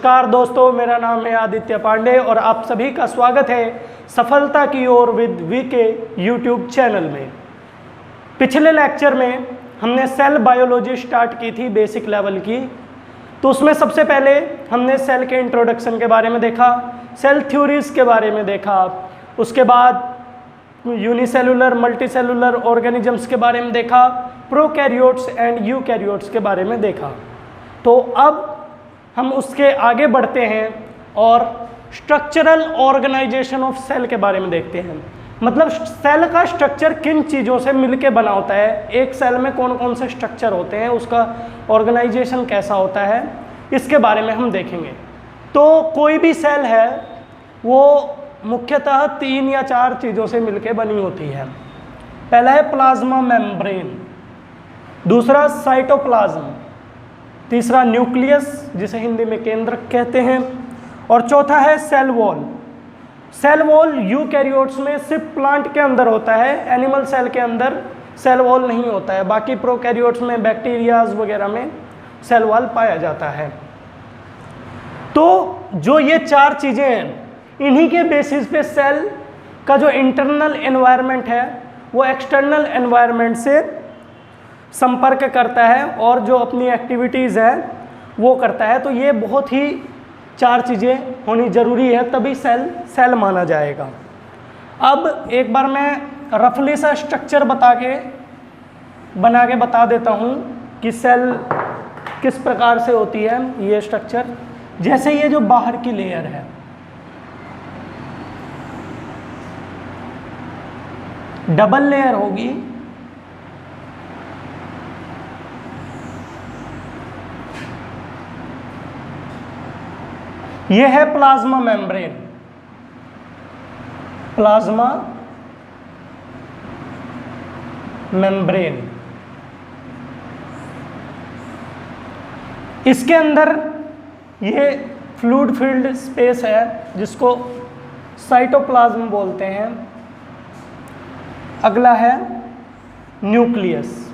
नमस्कार दोस्तों, मेरा नाम है आदित्य पांडे और आप सभी का स्वागत है सफलता की ओर विद वीके यूट्यूब चैनल में। पिछले लेक्चर में हमने सेल बायोलॉजी स्टार्ट की थी बेसिक लेवल की। तो उसमें सबसे पहले हमने सेल के इंट्रोडक्शन के बारे में देखा, सेल थ्योरीज के बारे में देखा, उसके बाद यूनिसेलुलर मल्टीसेलुलर ऑर्गेनिजम्स के बारे में देखा, प्रोकैरियोट्स एंड यूकैरियोट्स के बारे में देखा। तो अब हम उसके आगे बढ़ते हैं और स्ट्रक्चरल ऑर्गेनाइजेशन ऑफ सेल के बारे में देखते हैं। मतलब सेल का स्ट्रक्चर किन चीज़ों से मिलके बना होता है, एक सेल में कौन कौन से स्ट्रक्चर होते हैं, उसका ऑर्गेनाइजेशन कैसा होता है, इसके बारे में हम देखेंगे। तो कोई भी सेल है वो मुख्यतः 3 या 4 चीज़ों से मिलके बनी होती है। पहला है प्लाज्मा मेम्ब्रेन, दूसरा साइटोप्लाज्म, तीसरा न्यूक्लियस जिसे हिंदी में केंद्रक कहते हैं, और चौथा है cell wall. Cell wall eukaryotes में सिर्फ प्लांट के अंदर होता है, एनिमल सेल के अंदर सेल वॉल नहीं होता है। बाकी प्रोकैरियोट्स में, बैक्टीरियाज वगैरह में सेल वॉल पाया जाता है। तो जो ये 4 चीज़ें हैं, इन्हीं के बेसिस पे सेल का जो इंटरनल एनवायरनमेंट है वो एक्सटर्नल एनवायरनमेंट से संपर्क करता है और जो अपनी एक्टिविटीज़ है वो करता है। तो ये बहुत ही 4 चीज़ें होनी ज़रूरी है, तभी सेल माना जाएगा। अब एक बार मैं रफली सा स्ट्रक्चर बना के बता देता हूँ कि सेल किस प्रकार से होती है। ये स्ट्रक्चर, जैसे ये जो बाहर की लेयर है, डबल लेयर होगी, ये है प्लाज्मा मेम्ब्रेन। प्लाज्मा मेम्ब्रेन, इसके अंदर ये फ्लूइड फील्ड स्पेस है जिसको साइटोप्लाज्म बोलते हैं। अगला है न्यूक्लियस।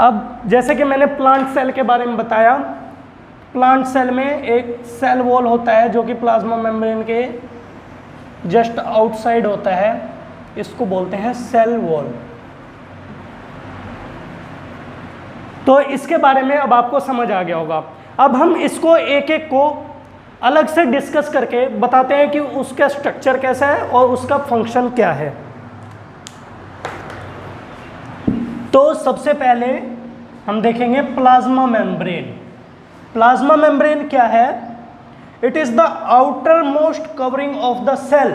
अब जैसे कि मैंने प्लांट सेल के बारे में बताया, प्लांट सेल में एक सेल वॉल होता है जो कि प्लाज्मा मेम्ब्रेन के जस्ट आउटसाइड होता है, इसको बोलते हैं सेल वॉल। तो इसके बारे में अब आपको समझ आ गया होगा। अब हम इसको एक एक को अलग से डिस्कस करके बताते हैं कि उसका स्ट्रक्चर कैसा है और उसका फंक्शन क्या है। तो सबसे पहले हम देखेंगे प्लाज्मा मेम्ब्रेन। प्लाज्मा मेम्ब्रेन क्या है? It is the outer most covering of the cell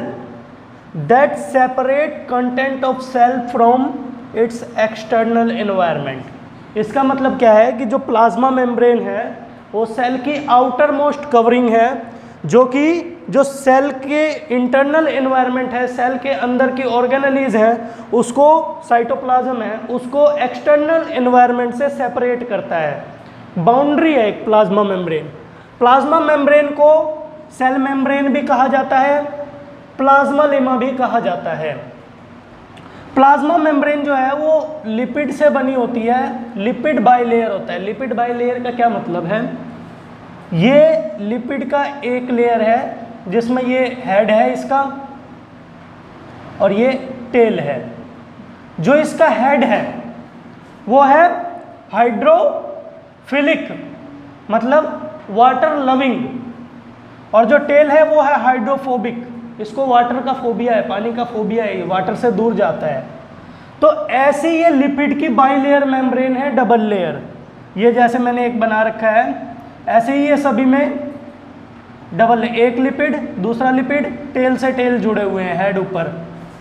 that separate content of cell from its external environment. इसका मतलब क्या है कि जो प्लाज्मा मेम्ब्रेन है वो सेल की आउटर मोस्ट कवरिंग है, जो कि जो सेल के इंटरनल एनवायरनमेंट है, सेल के अंदर की ऑर्गेनेलीज है, उसको साइटोप्लाज्म है, उसको एक्सटर्नल एनवायरनमेंट से सेपरेट करता है। बाउंड्री है एक प्लाज्मा मेम्ब्रेन। प्लाज्मा मेम्ब्रेन को सेल मेम्ब्रेन भी कहा जाता है, प्लाज्मा लेमा भी कहा जाता है। प्लाज्मा मेम्ब्रेन जो है वो लिपिड से बनी होती है, लिपिड बाइलेयर होता है। लिपिड बाइलेयर का क्या मतलब है? ये लिपिड का एक लेयर है जिसमें ये हेड है इसका और ये टेल है। जो इसका हेड है वो है हाइड्रोफिलिक, मतलब वाटर लविंग, और जो टेल है वो है हाइड्रोफोबिक। इसको वाटर का फोबिया है, पानी का फोबिया है, ये वाटर से दूर जाता है। तो ऐसे ये लिपिड की बाइलेयर मेम्ब्रेन है, डबल लेयर। ये जैसे मैंने एक बना रखा है, ऐसे ही ये सभी में डबल, एक लिपिड दूसरा लिपिड, टेल से टेल जुड़े हुए हैं, हेड ऊपर,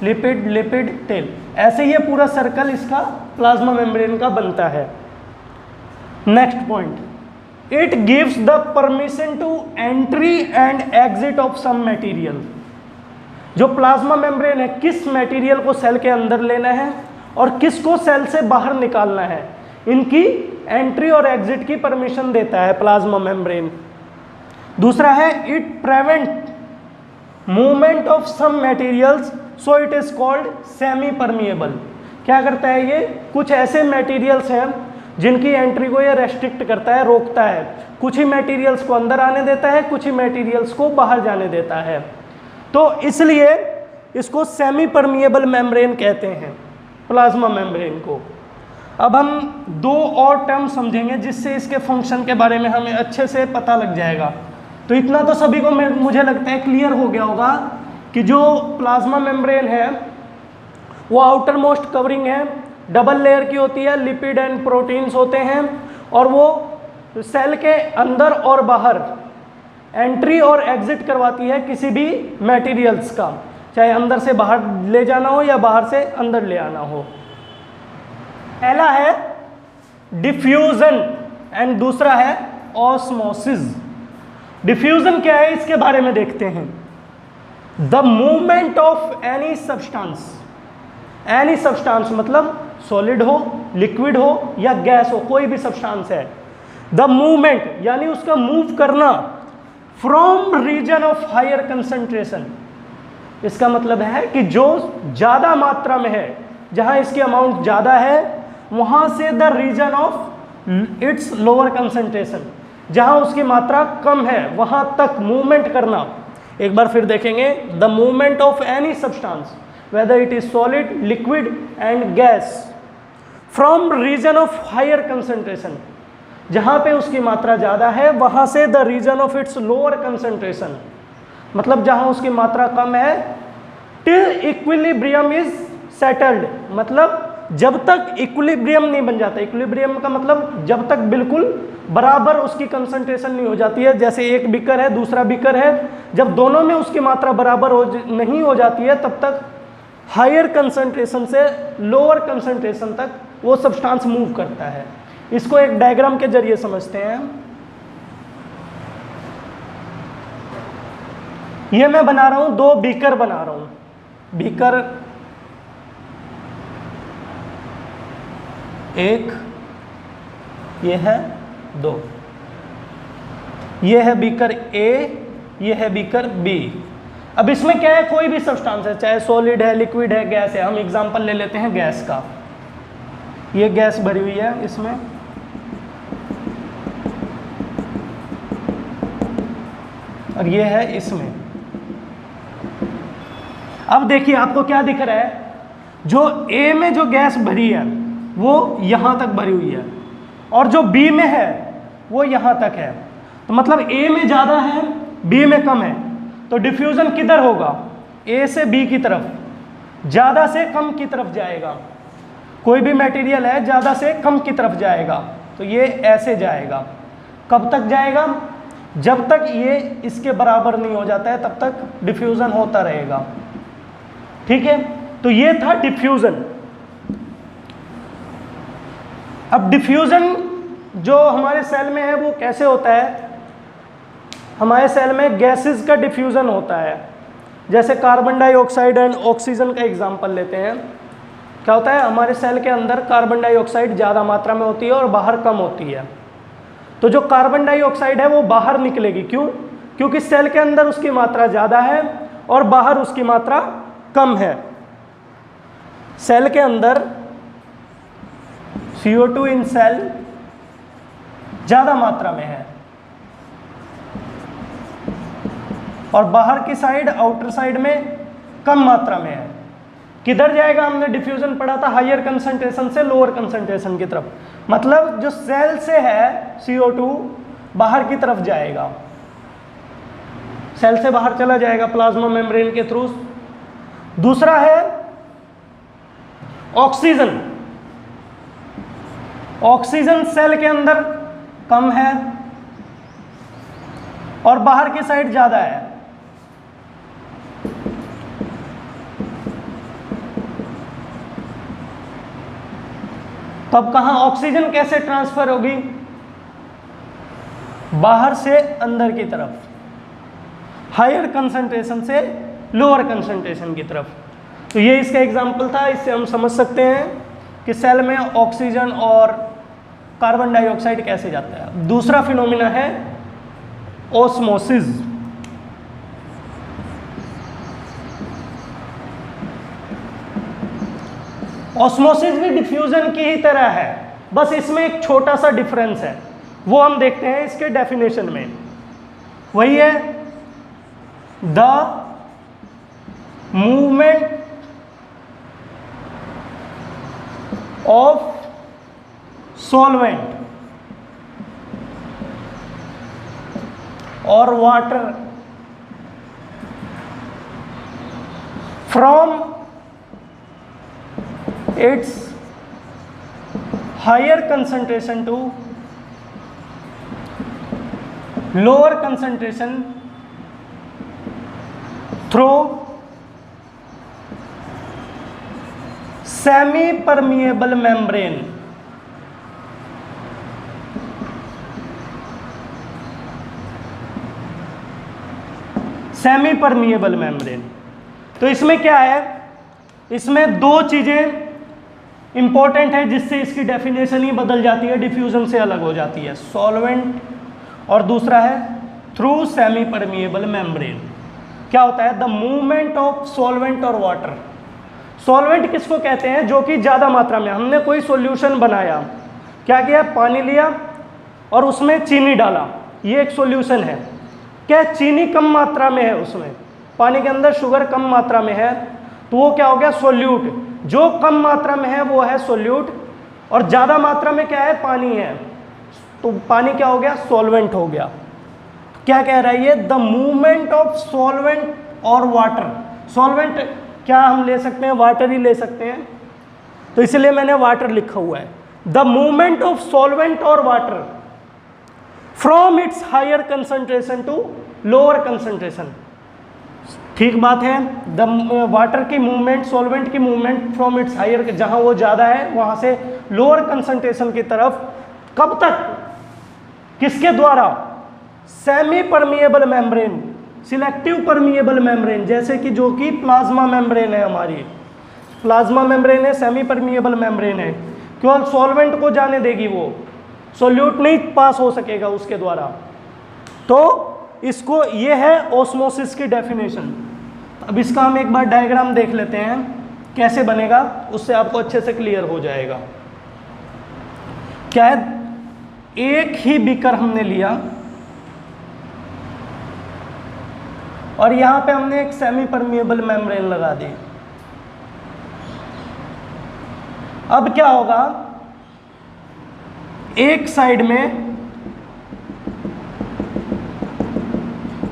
लिपिड लिपिड टेल, ऐसे ये पूरा सर्कल इसका प्लाज्मा मेम्ब्रेन का बनता है। Next point, it gives the permission to entry and exit of some material. जो प्लाज्मा मेम्ब्रेन है, किस मटेरियल को सेल के अंदर लेना है और किसको सेल से बाहर निकालना है, इनकी एंट्री और एग्जिट की परमिशन देता है प्लाज्मा मेम्ब्रेन। दूसरा है it prevent movement of some materials so it is called semi permeable. क्या करता है ये? कुछ ऐसे मटेरियल्स हैं जिनकी एंट्री को ये रेस्ट्रिक्ट करता है, रोकता है। कुछ ही मटेरियल्स को अंदर आने देता है, कुछ ही मटेरियल्स को बाहर जाने देता है। तो इसलिए इसको सेमी परमिएबल मेम्ब्रेन कहते हैं, प्लाज्मा मेम्ब्रेन को। अब हम दो और टर्म समझेंगे जिससे इसके फंक्शन के बारे में हमें अच्छे से पता लग जाएगा। तो इतना तो सभी को मुझे लगता है क्लियर हो गया होगा कि जो प्लाज्मा मेम्ब्रेन है वो आउटर मोस्ट कवरिंग है, डबल लेयर की होती है, लिपिड एंड प्रोटीन्स होते हैं, और वो सेल के अंदर और बाहर एंट्री और एग्जिट करवाती है किसी भी मटेरियल्स का, चाहे अंदर से बाहर ले जाना हो या बाहर से अंदर ले आना हो। पहला है डिफ्यूजन एंड दूसरा है ऑस्मोसिस। डिफ्यूजन क्या है इसके बारे में देखते हैं। The movement of any substance, any substance मतलब सॉलिड हो, लिक्विड हो या गैस हो, कोई भी सब्सटेंस है। द मूवमेंट यानी उसका मूव करना from region of higher concentration, इसका मतलब है कि जो ज़्यादा मात्रा में है, जहां इसकी अमाउंट ज़्यादा है, वहां से the region of its lower concentration, जहां उसकी मात्रा कम है वहां तक मूवमेंट करना। एक बार फिर देखेंगे, the movement of any substance whether it is solid, liquid and gas from region of higher concentration, जहाँ पे उसकी मात्रा ज़्यादा है वहाँ से the region of its lower concentration, मतलब जहाँ उसकी मात्रा कम है, till equilibrium is settled, मतलब जब तक इक्विलिब्रियम नहीं बन जाता। इक्विलिब्रियम का मतलब जब तक बिल्कुल बराबर उसकी कंसंट्रेशन नहीं हो जाती है, जैसे एक बीकर है दूसरा बीकर है, जब दोनों में उसकी मात्रा बराबर नहीं हो जाती है तब तक हायर कंसंट्रेशन से लोअर कंसंट्रेशन तक वो सब्सटेंस मूव करता है। इसको एक डायग्राम के जरिए समझते हैं। ये मैं बना रहा हूं, दो बीकर बना रहा हूं, बीकर एक, ये है दो, ये है बीकर ए, ये है बीकर बी। अब इसमें क्या है, कोई भी सब्सटेंस है, चाहे सॉलिड है, लिक्विड है, गैस है। हम एग्जांपल ले लेते हैं गैस का। ये गैस भरी हुई है इसमें, और ये है इसमें। अब देखिए आपको क्या दिख रहा है, जो ए में जो गैस भरी है वो यहां तक भरी हुई है, और जो बी में है वो यहां तक है। तो मतलब ए में ज़्यादा है, बी में कम है। तो डिफ्यूजन किधर होगा, ए से बी की तरफ, ज़्यादा से कम की तरफ जाएगा। कोई भी मटेरियल है ज़्यादा से कम की तरफ जाएगा, तो ये ऐसे जाएगा। कब तक जाएगा, जब तक ये इसके बराबर नहीं हो जाता है तब तक डिफ्यूजन होता रहेगा। ठीक है, तो ये था डिफ्यूजन। अब डिफ्यूजन जो हमारे सेल में है वो कैसे होता है। हमारे सेल में गैसेस का डिफ्यूज़न होता है, जैसे कार्बन डाइऑक्साइड एंड ऑक्सीजन का एग्जांपल लेते हैं। क्या होता है, हमारे सेल के अंदर कार्बन डाइऑक्साइड ज़्यादा मात्रा में होती है और बाहर कम होती है। तो जो कार्बन डाइऑक्साइड है वो बाहर निकलेगी, क्यों? क्योंकि सेल के अंदर उसकी मात्रा ज़्यादा है और बाहर उसकी मात्रा कम है। सेल के अंदर CO2 इन सेल ज़्यादा मात्रा में है और बाहर की साइड, आउटर साइड में कम मात्रा में है। किधर जाएगा, हमने डिफ्यूजन पढ़ा था, हायर कंसंट्रेशन से लोअर कंसंट्रेशन की तरफ। मतलब जो सेल से है CO2 बाहर की तरफ जाएगा, सेल से बाहर चला जाएगा प्लाज्मा मेम्ब्रेन के थ्रू। दूसरा है ऑक्सीजन। ऑक्सीजन सेल के अंदर कम है और बाहर की साइड ज्यादा है। तब कहां ऑक्सीजन कैसे ट्रांसफर होगी, बाहर से अंदर की तरफ, हायर कंसंट्रेशन से लोअर कंसंट्रेशन की तरफ। तो ये इसका एग्जांपल था। इससे हम समझ सकते हैं कि सेल में ऑक्सीजन और कार्बन डाइऑक्साइड कैसे जाता है। दूसरा फिनोमिना है ओस्मोसिस। ऑस्मोसिस भी डिफ्यूजन की ही तरह है, बस इसमें एक छोटा सा डिफरेंस है, वो हम देखते हैं इसके डेफिनेशन में। वही है द मूवमेंट ऑफ सॉल्वेंट और water from its higher concentration to lower concentration through semi permeable membrane. Semi permeable membrane, तो इसमें क्या है, इसमें दो चीजें इंपॉर्टेंट है जिससे इसकी डेफिनेशन ही बदल जाती है, डिफ्यूजन से अलग हो जाती है, सॉल्वेंट और दूसरा है थ्रू सेमी परमिएबल मेम्ब्रेन। क्या होता है, द मूवमेंट ऑफ सॉल्वेंट और वाटर। सॉल्वेंट किसको कहते हैं, जो कि ज़्यादा मात्रा में, हमने कोई सॉल्यूशन बनाया, क्या किया, पानी लिया और उसमें चीनी डाला, ये एक सॉल्यूशन है। क्या चीनी कम मात्रा में है, उसमें पानी के अंदर शुगर कम मात्रा में है, तो वो क्या हो गया, सोल्यूट। जो कम मात्रा में है वो है सोल्यूट, और ज़्यादा मात्रा में क्या है, पानी है, तो पानी क्या हो गया, सॉल्वेंट हो गया। क्या कह रहा है ये, द मूवमेंट ऑफ सॉल्वेंट और वाटर। सॉल्वेंट क्या हम ले सकते हैं, वाटर ही ले सकते हैं, तो इसलिए मैंने वाटर लिखा हुआ है। द मूवमेंट ऑफ सॉल्वेंट और water from its higher concentration to lower concentration. ठीक बात है, द वाटर की मूवमेंट, सॉल्वेंट की मूवमेंट फ्रॉम इट्स हायर, जहां वो ज़्यादा है वहां से लोअर कंसंट्रेशन की तरफ, कब तक, किसके द्वारा, semi permeable membrane, selective permeable membrane, जैसे कि जो कि प्लाज्मा मेम्ब्रेन है, हमारी प्लाज्मा मेम्ब्रेन है, सेमी परमिएबल मेम्ब्रेन है, केवल सॉल्वेंट को जाने देगी, वो सोल्यूट नहीं पास हो सकेगा उसके द्वारा। तो इसको, ये है ऑस्मोसिस की डेफिनेशन। अब इसका हम एक बार डायग्राम देख लेते हैं कैसे बनेगा, उससे आपको अच्छे से क्लियर हो जाएगा। क्या है, एक ही बीकर हमने लिया और यहां पे हमने एक सेमी परमिएबल मेम्ब्रेन लगा दी। अब क्या होगा, एक साइड में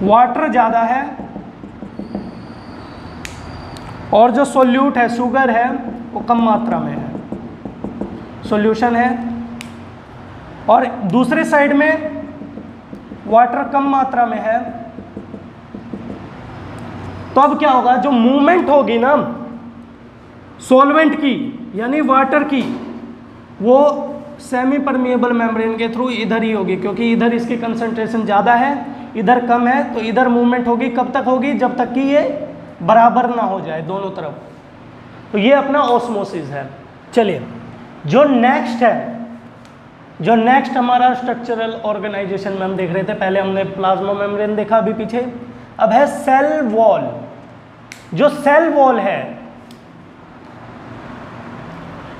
वाटर ज़्यादा है और जो सोल्यूट है, शुगर है, वो कम मात्रा में है, सॉल्यूशन है, और दूसरे साइड में वाटर कम मात्रा में है। तो अब क्या होगा, जो मूवमेंट होगी ना सॉल्वेंट की यानी वाटर की, वो सेमी परमिएबल मेम्ब्रेन के थ्रू इधर ही होगी, क्योंकि इधर इसकी कंसंट्रेशन ज़्यादा है, इधर कम है, तो इधर मूवमेंट होगी। कब तक होगी, जब तक कि ये बराबर ना हो जाए दोनों तरफ। तो ये अपना ऑस्मोसिस है। चलिए, जो नेक्स्ट है, जो नेक्स्ट हमारा स्ट्रक्चरल ऑर्गेनाइजेशन में हम देख रहे थे, पहले हमने प्लाज्मा मेम्ब्रेन देखा अभी पीछे, अब है सेल वॉल। जो सेल वॉल है,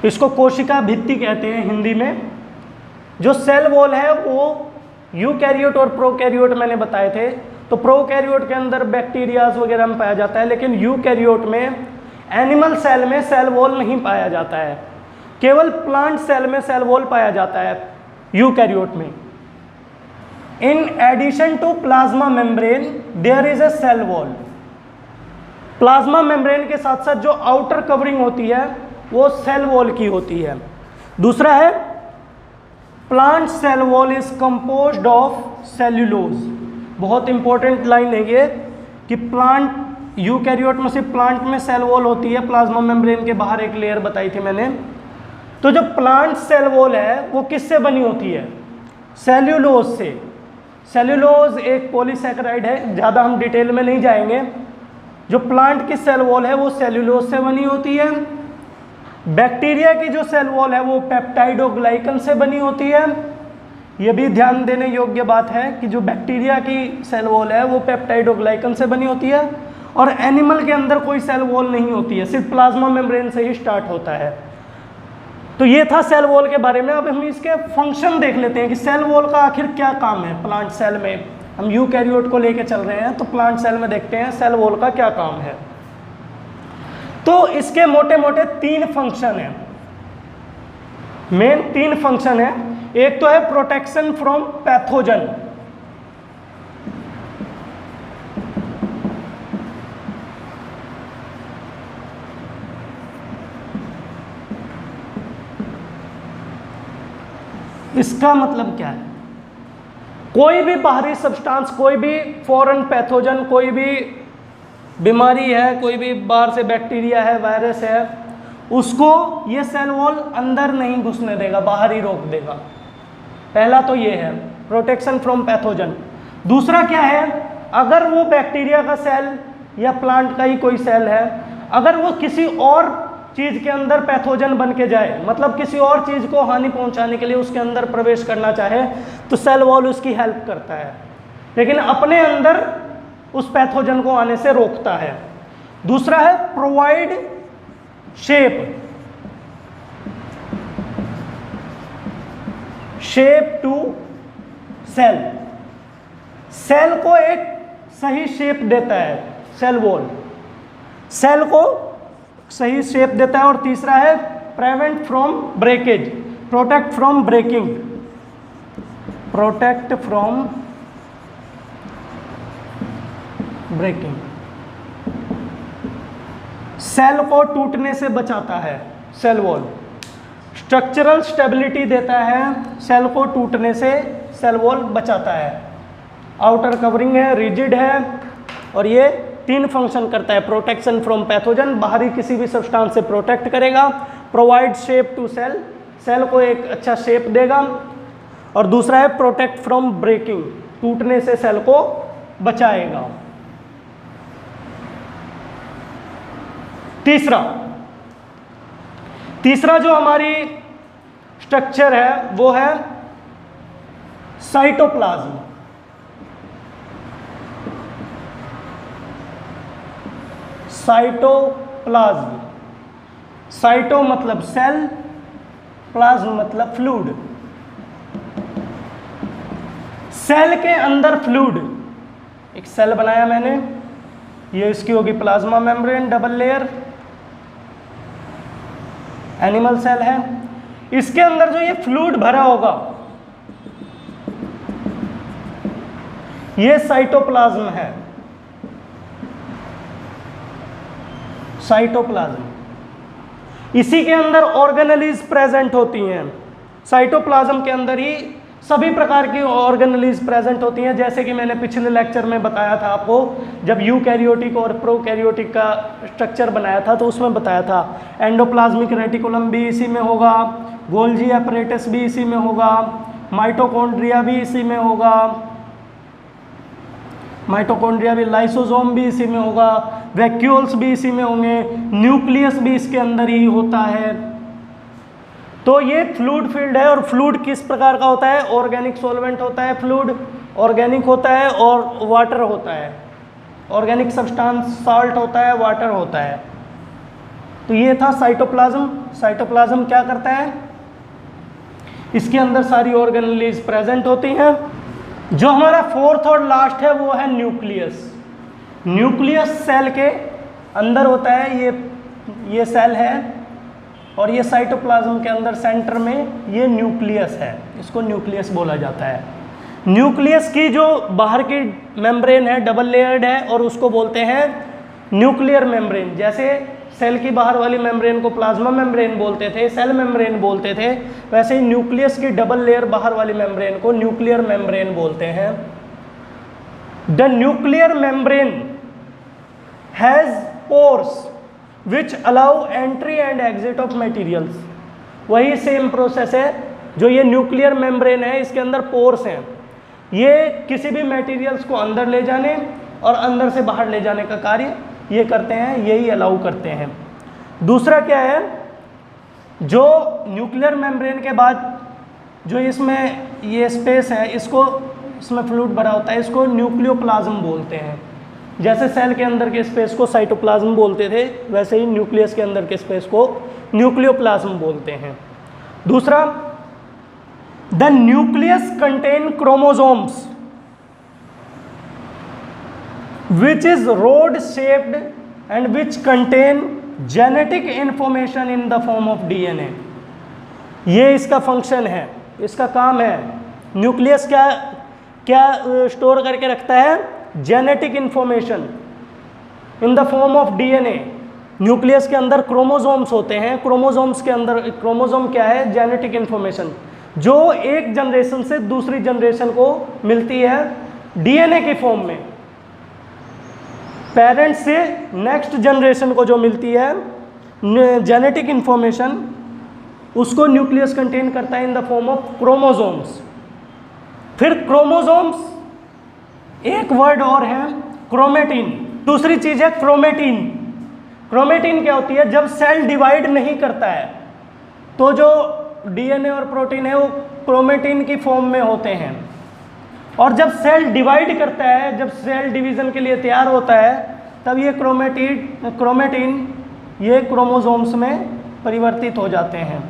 इसको कोशिका भित्ति कहते हैं हिंदी में। जो सेल वॉल है वो यूकैरियोट और प्रोकैरियोट मैंने बताए थे। तो प्रोकैरियोट के अंदर बैक्टीरियाज वगैरह में पाया जाता है, लेकिन यूकैरियोट में, एनिमल सेल में सेल वॉल नहीं पाया जाता है, केवल प्लांट सेल में सेल वॉल पाया जाता है यूकैरियोट में। In addition to plasma membrane there is a cell wall. Plasma membrane के साथ साथ जो आउटर कवरिंग होती है वो सेल वॉल की होती है। दूसरा है, plant cell wall is composed of cellulose. बहुत इंपॉर्टेंट लाइन है ये कि प्लांट, यूकैरियोट में से प्लांट में सेल वॉल होती है, प्लाज्मा मेम्ब्रेन के बाहर एक लेयर बताई थी मैंने। तो जो प्लांट सेल वॉल है वो किससे बनी होती है, सेल्यूलोज से। सेल्यूलोज एक पॉलीसैकेराइड है, ज़्यादा हम डिटेल में नहीं जाएंगे। जो प्लांट की सेल वॉल है वो सेल्यूलोज से बनी होती है। बैक्टीरिया की जो सेल वॉल है वो पेप्टाइडोग्लाइकन से बनी होती है। ये भी ध्यान देने योग्य बात है कि जो बैक्टीरिया की सेल वॉल है वो पेप्टाइडोग्लाइकन से बनी होती है, और एनिमल के अंदर कोई सेल वॉल नहीं होती है, सिर्फ प्लाज्मा मेम्ब्रेन से ही स्टार्ट होता है। तो ये था सेल वॉल के बारे में। अब हम इसके फंक्शन देख लेते हैं कि सेल वॉल का आखिर क्या काम है प्लांट सेल में। हम यूकैरियोट को लेके चल रहे हैं तो प्लांट सेल में देखते हैं सेल वॉल का क्या काम है। तो इसके मोटे मोटे 3 फंक्शन हैं, मेन 3 फंक्शन है। एक तो है प्रोटेक्शन फ्रॉम पैथोजन, इसका मतलब क्या है, कोई भी बाहरी सब्सटेंस, कोई भी फॉरेन पैथोजन, कोई भी बीमारी है, कोई भी बाहर से बैक्टीरिया है, वायरस है, उसको ये सेल वॉल अंदर नहीं घुसने देगा, बाहर ही रोक देगा। पहला तो ये है प्रोटेक्शन फ्रॉम पैथोजन। दूसरा क्या है, अगर वो बैक्टीरिया का सेल या प्लांट का ही कोई सेल है, अगर वो किसी और चीज़ के अंदर पैथोजन बन के जाए, मतलब किसी और चीज़ को हानि पहुंचाने के लिए उसके अंदर प्रवेश करना चाहे, तो सेल वॉल उसकी हेल्प करता है, लेकिन अपने अंदर उस पैथोजन को आने से रोकता है। दूसरा है provide shape to cell, cell को एक सही शेप देता है सेल वॉल, सेल को सही शेप देता है। और तीसरा है prevent from breakage, protect from breaking, protect from breaking, cell को टूटने से बचाता है सेल वॉल। स्ट्रक्चरल स्टेबिलिटी देता है, सेल को टूटने से सेल वॉल बचाता है। आउटर कवरिंग है, रिजिड है, और ये 3 फंक्शन करता है। प्रोटेक्शन फ्रॉम पैथोजन, बाहरी किसी भी सब्सटेंस से प्रोटेक्ट करेगा। Provide shape to cell, cell को एक अच्छा शेप देगा। और दूसरा है प्रोटेक्ट फ्रॉम ब्रेकिंग, टूटने से सेल को बचाएगा। तीसरा जो हमारी स्ट्रक्चर है वो है साइटोप्लाज्म। साइटोप्लाज्म, साइटो मतलब सेल, प्लाज्म मतलब फ्लूइड। सेल के अंदर फ्लूइड, एक सेल बनाया मैंने, ये इसकी होगी plasma membrane double layer, animal cell है। इसके अंदर जो ये फ्लूइड भरा होगा ये साइटोप्लाज्म है, साइटोप्लाज्म। इसी के अंदर ऑर्गेनेलीज प्रेजेंट होती हैं। साइटोप्लाज्म के अंदर ही सभी प्रकार की ऑर्गेनेलीज प्रेजेंट होती हैं, जैसे कि मैंने पिछले लेक्चर में बताया था आपको, जब यूकैरियोटिक और प्रोकैरियोटिक का स्ट्रक्चर बनाया था तो उसमें बताया था एंडोप्लाज्मिक रेटिकुलम भी इसी में होगा, गोल्जी अपैरेटस भी इसी में होगा, माइटोकॉन्ड्रिया भी इसी में होगा, माइटोकॉन्ड्रिया भी, लाइसोसोम भी इसी में होगा, वैक्यूल्स भी इसी में होंगे, न्यूक्लियस भी इसके अंदर ही होता है। तो ये फ्लूइड फील्ड है। और फ्लूइड किस प्रकार का होता है, ऑर्गेनिक सॉल्वेंट होता है फ्लूइड, ऑर्गेनिक होता है, और वाटर होता है, ऑर्गेनिक सब्सटेंस साल्ट होता है, वाटर होता है। तो ये था साइटोप्लाज्म। साइटोप्लाज्म क्या करता है, इसके अंदर सारी ऑर्गेनेलीज प्रेजेंट होती हैं। जो हमारा 4th और लास्ट है वो है न्यूक्लियस। न्यूक्लियस सेल के अंदर होता है, ये सेल है, और ये साइटोप्लाज्म के अंदर सेंटर में ये न्यूक्लियस है, इसको न्यूक्लियस बोला जाता है। न्यूक्लियस की जो बाहर की मेम्ब्रेन है डबल लेयर्ड है, और उसको बोलते हैं न्यूक्लियर मेम्ब्रेन। जैसे सेल की बाहर वाली मेम्ब्रेन को प्लाज्मा मेम्ब्रेन बोलते थे, सेल मेम्ब्रेन बोलते थे, वैसे ही न्यूक्लियस की डबल लेयर बाहर वाली मेम्ब्रेन को न्यूक्लियर मेम्ब्रेन बोलते हैं। The nuclear membrane has pores which allow entry and exit of materials. वही सेम प्रोसेस है, जो ये न्यूक्लियर मेम्ब्रेन है इसके अंदर पोर्स हैं, ये किसी भी मटेरियल्स को अंदर ले जाने और अंदर से बाहर ले जाने का कार्य ये करते हैं, यही अलाउ करते हैं। दूसरा क्या है, जो न्यूक्लियर मेम्ब्रेन के बाद जो इसमें ये स्पेस है, इसको इसमें फ्लूइड भरा होता है, इसको न्यूक्लियोप्लाज्म बोलते हैं। जैसे सेल के अंदर के स्पेस को साइटोप्लाज्म बोलते थे, वैसे ही न्यूक्लियस के अंदर के स्पेस को न्यूक्लियोप्लाज्म बोलते हैं। दूसरा, the nucleus contain chromosomes which is rod shaped and which contain genetic information in the form of DNA। ये इसका फंक्शन है, इसका काम है। न्यूक्लियस क्या क्या स्टोर करके रखता है? Genetic information in the form of DNA। Nucleus के अंदर क्रोमोसोम्स होते हैं, क्रोमोसोम्स के अंदर क्रोमोसोम क्या है? जेनेटिक इंफॉर्मेशन, जो एक जनरेशन से दूसरी जनरेशन को मिलती है DNA के फॉर्म में। पेरेंट्स से नेक्स्ट जनरेशन को जो मिलती है जेनेटिक इंफॉर्मेशन, उसको न्यूक्लियस कंटेन करता है in the form of chromosomes. फिर क्रोमोसोम्स एक वर्ड और है क्रोमेटिन। दूसरी चीज है क्रोमेटिन। क्रोमेटिन क्या होती है? जब सेल डिवाइड नहीं करता है तो जो DNA और प्रोटीन है वो क्रोमेटिन की फॉर्म में होते हैं, और जब सेल डिवाइड करता है, जब सेल डिवीजन के लिए तैयार होता है, तब ये क्रोमेटिन ये क्रोमोसोम्स में परिवर्तित हो जाते हैं।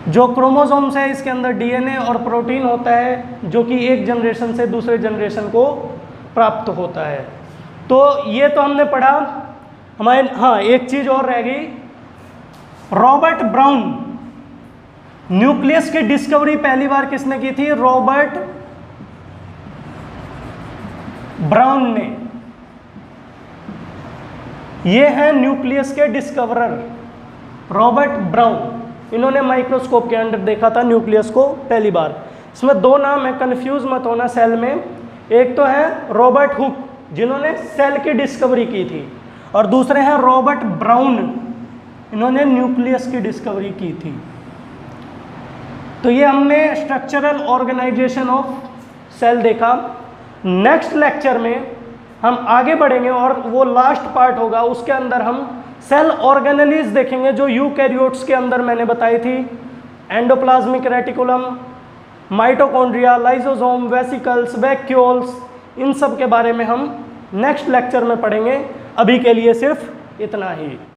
जो क्रोमोसोम्स है इसके अंदर DNA और प्रोटीन होता है, जो कि एक जनरेशन से दूसरे जनरेशन को प्राप्त होता है। तो ये तो हमने पढ़ा हमारे। हाँ, एक चीज़ और रह गई। रॉबर्ट ब्राउन, न्यूक्लियस की डिस्कवरी पहली बार किसने की थी? रॉबर्ट ब्राउन ने। ये हैं न्यूक्लियस के डिस्कवरर, रॉबर्ट ब्राउन। इन्होंने माइक्रोस्कोप के अंदर देखा था न्यूक्लियस को पहली बार। इसमें दो नाम है, कंफ्यूज मत होना सेल में। एक तो है रॉबर्ट हुक, जिन्होंने सेल की डिस्कवरी की थी, और दूसरे हैं रॉबर्ट ब्राउन, इन्होंने न्यूक्लियस की डिस्कवरी की थी। तो ये हमने स्ट्रक्चरल ऑर्गेनाइजेशन ऑफ सेल देखा। नेक्स्ट लेक्चर में हम आगे बढ़ेंगे और वो लास्ट पार्ट होगा, उसके अंदर हम सेल ऑर्गेनेलीज देखेंगे, जो यूकैरियोट्स के अंदर मैंने बताई थी। Endoplasmic reticulum, mitochondria, lysosome, vesicles, vacuoles, इन सब के बारे में हम नेक्स्ट लेक्चर में पढ़ेंगे। अभी के लिए सिर्फ इतना ही।